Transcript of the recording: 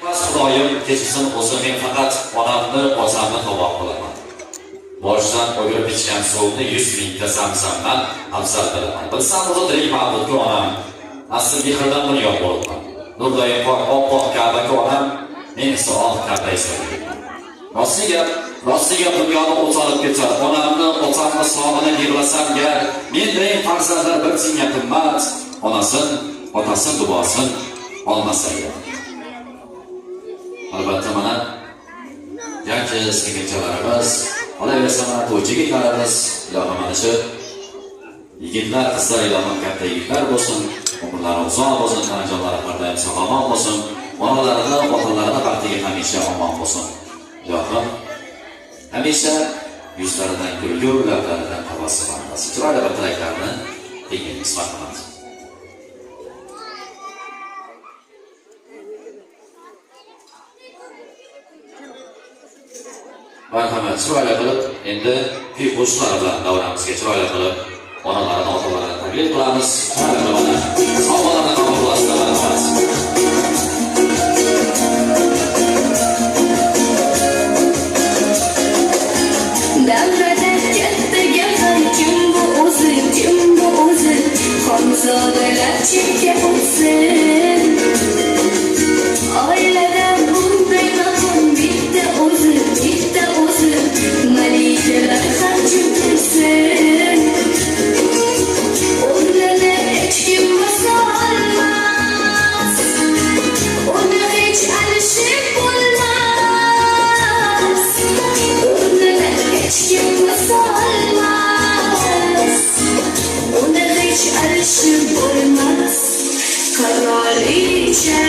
Xudoyim kechsin, o'zim men faqat onamni, otamni tovoq qilaman. Boshdan o'girib ichgan suvni 100 mingta zamzamdan afzal bilaman. Bilsam, bu tirik ma'budga onam asl mehrdan bunyod bo'libman. Nurdoyim oppoq Ka'baga onam, men esa oq Ka'ba hisoblayman. Rostiga dunyoni o'tolib ketar. Onamni, otamni sog'ini yig'lasam gar, mendek farzandlar bir tinga qimmat. Otasin duosin olmasa edi. Albatta mana yoki singilchalarimiz, qolaversa mana to'ychi yigitlarimiz, ilohim mana shu yigitlar, qizlar ilohim katta yigitlar bo'lsin, umrlari uzoq bo'lsin, tanajonlari har sog'lom bo'lsin, onalarini, otalarini baxtiga hamisha omon bo'lsin. Ilohim hamisha yuzlaridan kulgu, lablaridan tabassum olmasin. Chiroyli bir tilaklarni tinglaymiz, marhamat. Marhamat, chiroyli qilib endi kuy qo'shiqlar bilan davramizga chiroyli qilib onalarini, otalarini taklif qilamiz. Sog'larni qabul qilasizlar, marhamat. Davrada kattaga ham kim bu o'zi, xonzodalar chetga o'tsin. Oilada bunday maqom bitta o'zi, malikalar ham jimtirsin. O'rnini hech kim bosa olmas, uni hech alishib bo'lmas. O'rnini hech kim bosa olmas, uni hech alishib bo'lmas. Qirolicha